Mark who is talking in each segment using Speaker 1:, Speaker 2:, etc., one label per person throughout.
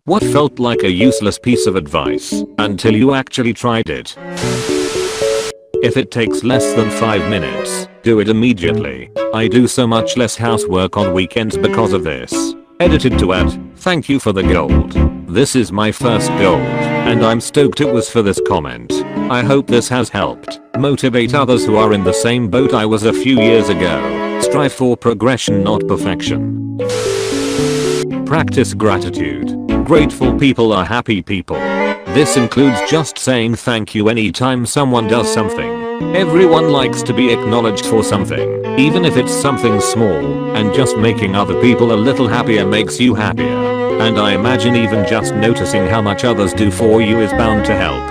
Speaker 1: What felt like a useless piece of advice until you actually tried it? If it takes less than 5 minutes, do it immediately. I do so much less housework on weekends because of this. Edited to add, thank you for the gold. This is my first gold, and I'm stoked it was for this comment. I hope this has helped motivate others who are in the same boat I was a few years ago. Strive for progression, not perfection. Practice gratitude. Grateful people are happy people. This includes just saying thank you anytime someone does something. Everyone likes to be acknowledged for something, even if it's something small, and just making other people a little happier makes you happier. And I imagine even just noticing how much others do for you is bound to help.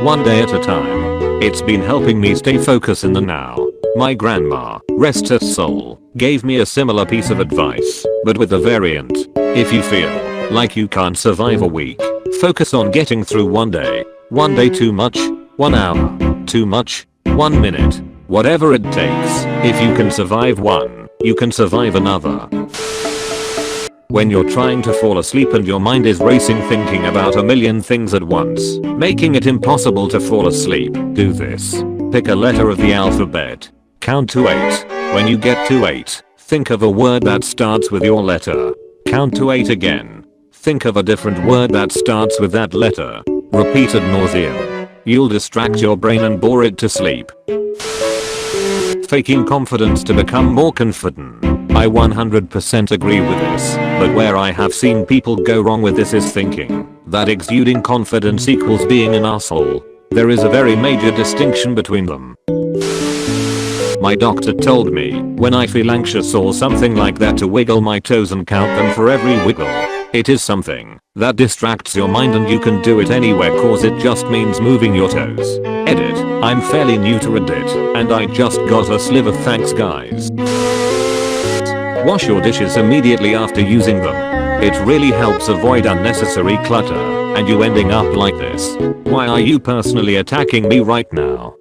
Speaker 1: One day at a time. It's been helping me stay focused in the now. My grandma, rest her soul, gave me a similar piece of advice, but with a variant. If you feel like you can't survive a week, focus on getting through one day. One day too much, 1 hour too much, 1 minute, whatever it takes. If you can survive one, you can survive another. When you're trying to fall asleep and your mind is racing thinking about a million things at once, making it impossible to fall asleep, do this. Pick a letter of the alphabet. Count to 8. When you get to 8, think of a word that starts with your letter. Count to 8 again. Think of a different word that starts with that letter. Repeat ad nauseam. You'll distract your brain and bore it to sleep. Faking confidence to become more confident. I 100% agree with this, but where I have seen people go wrong with this is thinking that exuding confidence equals being an asshole. There is a very major distinction between them. My doctor told me when I feel anxious or something like that to wiggle my toes and count them for every wiggle. It is something that distracts your mind and you can do it anywhere cause it just means moving your toes. Edit. I'm fairly new to Reddit and I just got a sliver, thanks guys. Wash your dishes immediately after using them. It really helps avoid unnecessary clutter and you ending up like this. Why are you personally attacking me right now?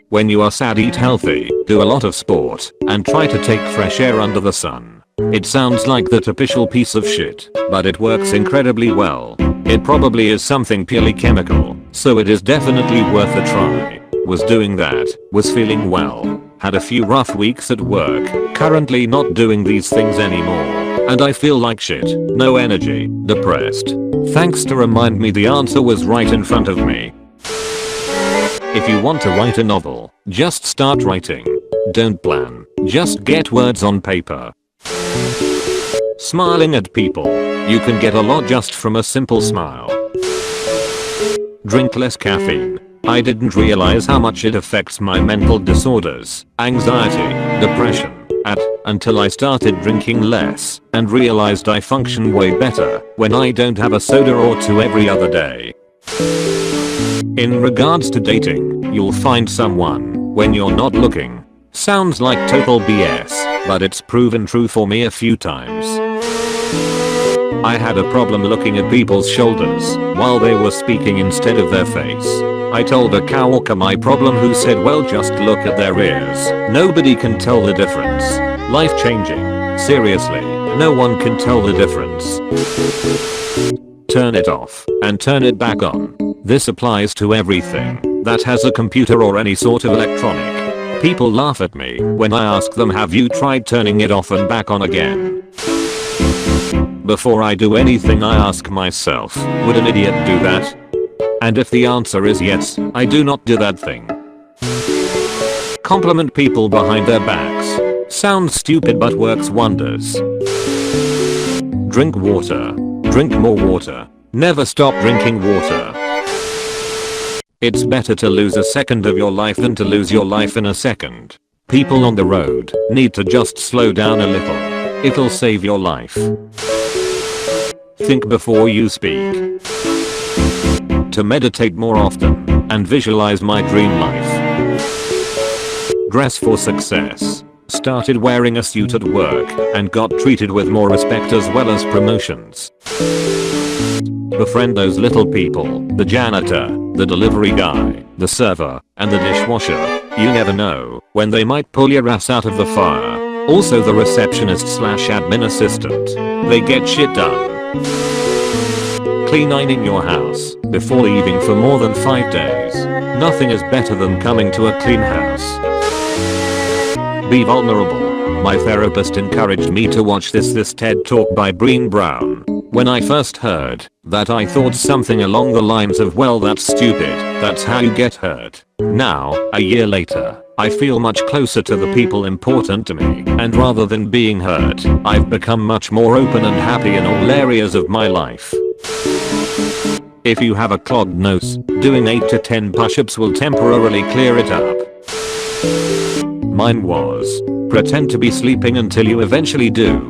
Speaker 1: When you are sad, eat healthy, do a lot of sport, and try to take fresh air under the sun. It sounds like the typical piece of shit, but it works incredibly well. It probably is something purely chemical, so it is definitely worth a try. Was doing that, was feeling well, had a few rough weeks at work, currently not doing these things anymore, and I feel like shit, no energy, depressed. Thanks to remind me the answer was right in front of me. If you want to write a novel, just start writing. Don't plan, just get words on paper. Smiling at people. You can get a lot just from a simple smile. Drink less caffeine. I didn't realize how much it affects my mental disorders, anxiety, depression, until I started drinking less and realized I function way better when I don't have a soda or two every other day. In regards to dating, you'll find someone when you're not looking. Sounds like total BS, but it's proven true for me a few times. I had a problem looking at people's shoulders while they were speaking instead of their face. I told a coworker my problem who said, well, just look at their ears. Nobody can tell the difference. Life changing. Seriously, no one can tell the difference. Turn it off and turn it back on. This applies to everything that has a computer or any sort of electronic. People laugh at me when I ask them, have you tried turning it off and back on again? Before I do anything I ask myself, would an idiot do that? And if the answer is yes, I do not do that thing. Compliment people behind their backs. Sounds stupid but works wonders. Drink water. Drink more water. Never stop drinking water. It's better to lose a second of your life than to lose your life in a second. People on the road need to just slow down a little. It'll save your life. Think before you speak. To meditate more often and visualize my dream life. Dress for success. Started wearing a suit at work and got treated with more respect as well as promotions. Befriend those little people, the janitor, the delivery guy, the server, and the dishwasher. You never know when they might pull your ass out of the fire. Also the receptionist slash admin assistant. They get shit done. Cleaning your house before leaving for more than 5 days. Nothing is better than coming to a clean house. Be vulnerable. My therapist encouraged me to watch this TED talk by Brené Brown. When I first heard that, I thought something along the lines of, well, that's stupid, that's how you get hurt. Now, a year later, I feel much closer to the people important to me, and rather than being hurt, I've become much more open and happy in all areas of my life. If you have a clogged nose, doing 8 to 10 push-ups will temporarily clear it up. Mine was, pretend to be sleeping until you eventually do.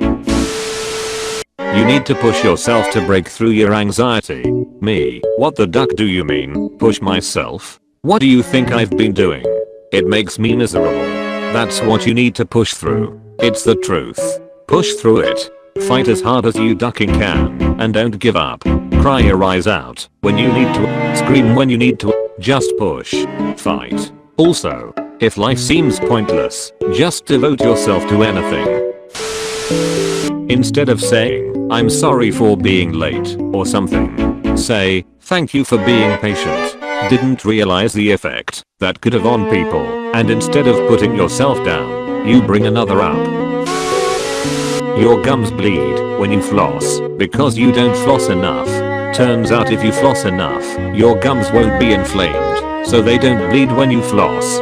Speaker 1: You need to push yourself to break through your anxiety. Me, what the duck do you mean, push myself? What do you think I've been doing? It makes me miserable. That's what you need to push through. It's the truth. Push through it. Fight as hard as you ducking can, and don't give up. Cry your eyes out when you need to, scream when you need to, just push. Fight. Also, if life seems pointless, just devote yourself to anything. Instead of saying, I'm sorry for being late, or something, say, thank you for being patient. Didn't realize the effect that could have on people, and instead of putting yourself down, you bring another up. Your gums bleed when you floss because you don't floss enough. Turns out if you floss enough, your gums won't be inflamed, so they don't bleed when you floss.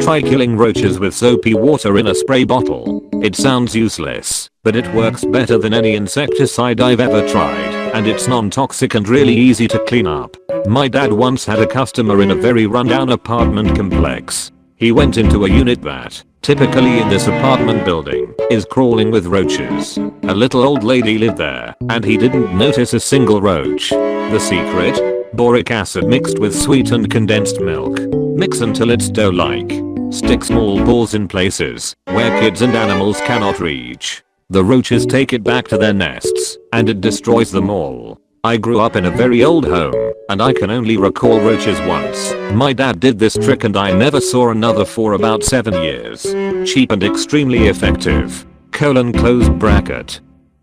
Speaker 1: Try killing roaches with soapy water in a spray bottle. It sounds useless, but it works better than any insecticide I've ever tried, and it's non-toxic and really easy to clean up. My dad once had a customer in a very rundown apartment complex. He went into a unit that, typically in this apartment building, is crawling with roaches. A little old lady lived there, and he didn't notice a single roach. The secret? Boric acid mixed with sweetened condensed milk. Mix until it's dough-like. Stick small balls in places where kids and animals cannot reach. The roaches take it back to their nests, and it destroys them all. I grew up in a very old home, and I can only recall roaches once. My dad did this trick and I never saw another for about 7 years. Cheap and extremely effective. Close bracket.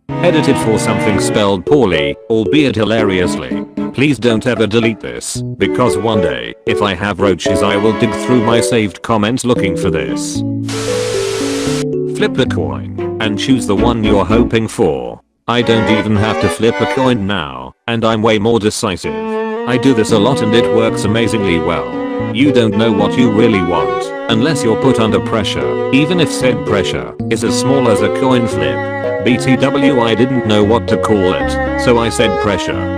Speaker 1: Edited for something spelled poorly, albeit hilariously. Please don't ever delete this, because one day, if I have roaches, I will dig through my saved comments looking for this. Flip a coin and choose the one you're hoping for. I don't even have to flip a coin now, and I'm way more decisive. I do this a lot and it works amazingly well. You don't know what you really want unless you're put under pressure, even if said pressure is as small as a coin flip. BTW, I didn't know what to call it, so I said pressure.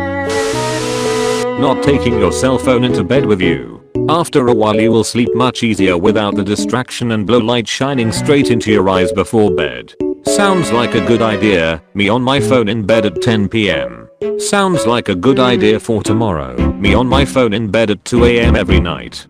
Speaker 1: Not taking your cell phone into bed with you. After a while you will sleep much easier without the distraction and blue light shining straight into your eyes before bed. Sounds like a good idea, me on my phone in bed at 10 PM. Sounds like a good idea for tomorrow, me on my phone in bed at 2 AM every night.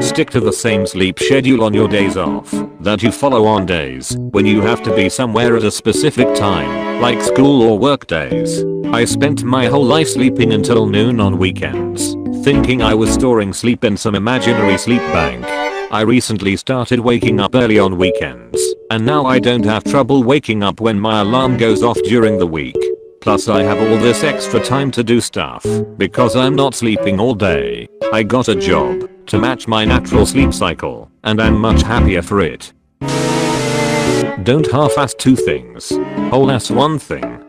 Speaker 1: Stick to the same sleep schedule on your days off that you follow on days when you have to be somewhere at a specific time, like school or work days. I spent my whole life sleeping until noon on weekends, thinking I was storing sleep in some imaginary sleep bank. I recently started waking up early on weekends, and now I don't have trouble waking up when my alarm goes off during the week. Plus I have all this extra time to do stuff because I'm not sleeping all day. I got a job to match my natural sleep cycle, and I'm much happier for it. Don't half-ass two things. Whole-ass one thing.